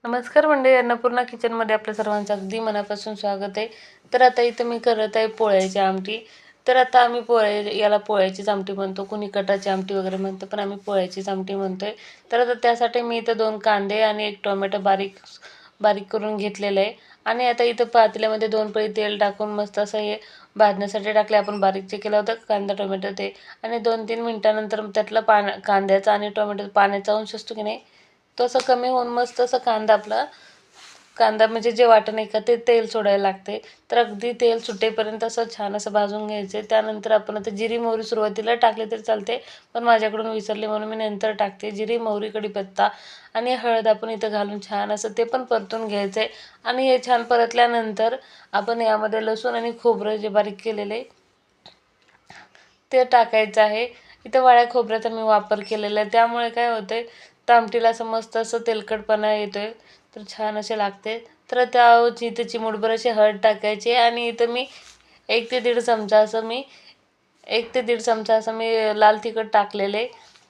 नमस्कार मंडळी, अन्नपूर्णा किचनमध्ये आपल्या सर्वांचं अगदी मनापासून स्वागत आहे. तर आता इथं मी करत आहे पोळ्याची आमटी. तर आता आम्ही याला पोळ्याचीच आमटी म्हणतो, कुणी कटाची आमटी वगैरे म्हणतं, पण आम्ही पोळ्याचीच आमटी म्हणतोय. तर आता त्यासाठी मी इथं 2 कांदे आणि 1 टोमॅटो बारीक बारीक करून घेतलेलं आहे. आणि आता इथं पातेल्यामध्ये 2 पळी तेल टाकून मस्त असं हे भाजण्यासाठी टाकले. आपण बारीक जे केलं होतं कांदा टोमॅटो ते, आणि 2-3 मिनिटानंतर त्यातलं कांद्याचा आणि टोमॅटोचा पाण्याचा अंश असतो की नाही, तो असं कमी होऊन मस्त असं कांदा म्हणजे जे वाटण आहे का ते तेल सोडायला लागते. तर अगदी तेल सुटेपर्यंत असं छान असं भाजून घ्यायचं. त्यानंतर आपण आता जिरी मोहरी सुरुवातीला टाकली तरी चालते, पण माझ्याकडून विसरले म्हणून मी नंतर टाकते. जिरी मोहरी कढीपत्ता आणि हळद आपण इथं घालून छान असं ते पण परतून घ्यायचं आहे. आणि हे छान परतल्यानंतर आपण यामध्ये लसूण आणि खोबरं जे बारीक केलेले ते टाकायचं आहे. इथं वाळ्या खोबऱ्याचा मी वापर केलेला आहे, त्यामुळे काय होतंय तर आमटीला असं मस्त असं तेलकटपणा येतोय, तर छान असे लागते. तर इथं चिमूटभर अशी हळद टाकायची आणि इथं मी 1 ते 1.5 चमचा असं मी 1 ते 1.5 चमचा असं मी लाल तिखट टाकलेले.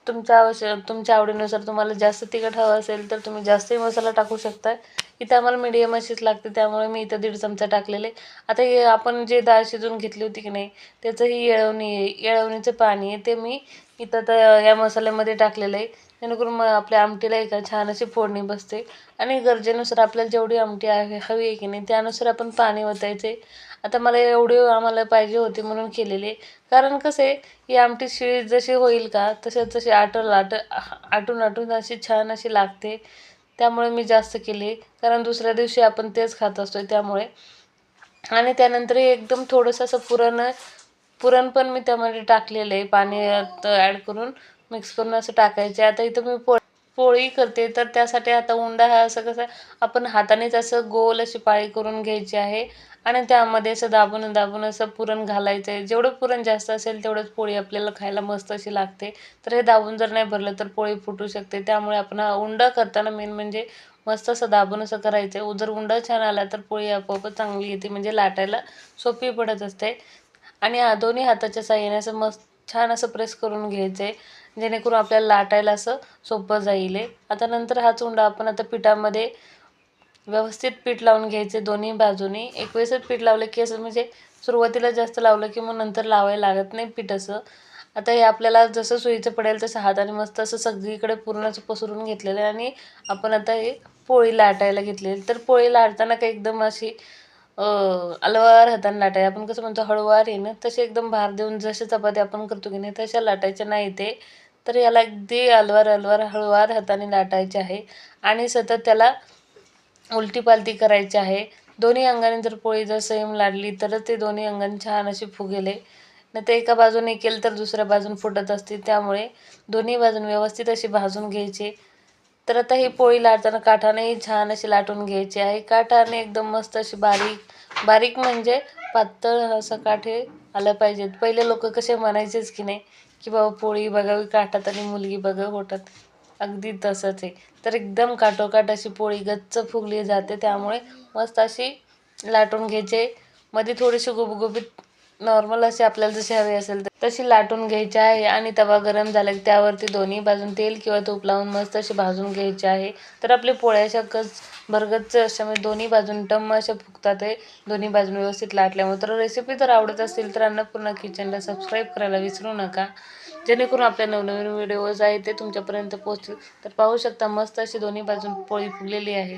तुमच्या आवडीनुसार तुम्हाला जास्त तिखट हवं असेल तर तुम्ही जास्तही मसाला टाकू शकता. इथं आम्हाला मीडियम अशीच लागते, त्यामुळे मी इथं 1.5 चमचा टाकलेले. आता हे आपण जे डाळ शिजवून घेतली होती की नाही, त्याचं ही येळवणीचं पाणी आहे ते मी इथं तर या मसाल्यामध्ये टाकलेलं आहे, जेणेकरून मग आपल्या आमटीला एका छान अशी फोडणी बसते. आणि गरजेनुसार आपल्याला जेवढी आमटी हवी आहे की नाही त्यानुसार आपण पाणी ओतायचे. आता मला एवढी आम्हाला पाहिजे होती म्हणून केलेली, कारण कसं आहे ही आमटी शिळी जशी होईल का तशी आटून आटून अशी छान अशी लागते. त्यामुळे मी जास्त केली, कारण दुसऱ्या दिवशी आपण तेच खात असतो त्यामुळे. आणि त्यानंतर एकदम थोडंसं असं पुरण पण मी त्यामध्ये टाकलेलं आहे, पाणी ॲड करून मिक्स करून असं टाकायचे. आता इथं मी पोळी करते, तर त्यासाठी आता उंडा हा असं कसं आपण हातानेच असं गोल अशी पाळी करून घ्यायची आहे आणि त्यामध्ये असं दाबून दाबून असं पुरण घालायचं आहे. जेवढं पुरण जास्त असेल तेवढंच पोळी आपल्याला खायला मस्त अशी लागते. तर हे दाबून जर नाही भरलं तर पोळी फुटू शकते, त्यामुळे आपण उंडा करताना मेन म्हणजे मस्त असं दाबून असं करायचं आहे. जर उंडा छान आला तर पोळी आपोआपच चांगली येते, म्हणजे लाटायला सोपी पडत असते. आणि दोन्ही हाताच्या साहाय्याने असं मस्त छान असं प्रेस करून घ्यायचं आहे, जेणेकरून आपल्याला लाटायला असं सोपं जाईल. आता नंतर हा चुंडा आपण आता पिठामध्ये व्यवस्थित पीठ लावून घ्यायचे दोन्ही बाजूनी. एक वेळेसच पीठ लावलं की असं म्हणजे सुरुवातीला जास्त लावलं की मग नंतर लावायला लागत नाही पीठ असं. आता हे आपल्याला जसं सोयीचं पडेल तसं हाताने मस्त असं सगळीकडे पूर्ण असं पसरून घेतलेलं आहे. आणि आपण आता हे पोळी लाटायला घेतलेली. तर पोळी लाटताना काही एकदम अशी अलवार हाताने लाटाय, आपण कसं म्हणतो हळूवार आहे ना, तसे एकदम भार देऊन जसे चपाती आपण करतो की नाही तशा लाटायच्या नाही ते. तर याला अगदी अलवार हळूवार हाताने लाटायचे आहे आणि सतत त्याला उलटी पालटी करायची आहे. दोन्ही अंगाने जर पोळी जर सेम लाटली तरच ते दोन्ही अंगाने छान अशी फुगेले, नाही तर एका बाजूने केलं तर दुसऱ्या बाजून फुटत असते. त्यामुळे दोन्ही बाजून व्यवस्थित अशी भाजून घ्यायची. तर आता ही पोळी लाटताना काठानेही छान अशी लाटून घ्यायची आहे. काठाने एकदम मस्त अशी बारीक बारीक म्हणजे पातळ असं काठ हे आलं पाहिजेत. पहिले लोक कसे म्हणायचेच की नाही की बाबा पोळी बघावी काठात आणि मुलगी बघावी होतात, अगदी तसंच आहे. तर एकदम काठोकाठ अशी पोळी गच्च फुगली जाते, त्यामुळे मस्त अशी लाटून घ्यायचे. मध्ये थोडीशी गुबगुबीत नॉर्मल अशी आपल्याला जशी हवी असेल तशी लाटून घ्यायची आहे. आणि तवा गरम झाला की त्यावरती दोन्ही बाजून तेल किंवा तूप लावून मस्त अशी भाजून घ्यायची आहे. तर आपली पोळ्या अशा भरगच्च अशा म्हणजे दोन्ही बाजून टम्म अशा फुगतात आहे, दोन्ही बाजून व्यवस्थित लाटल्यामुळे. तर रेसिपी जर आवडत असेल तर अन्नपूर्णा किचनला सबस्क्राईब करायला विसरू नका, जेणेकरून आपल्या नवनवीन व्हिडिओज आहेत ते तुमच्यापर्यंत पोहोचतील. तर पाहू शकता मस्त अशी दोन्ही बाजून पोळी फुगलेली आहे.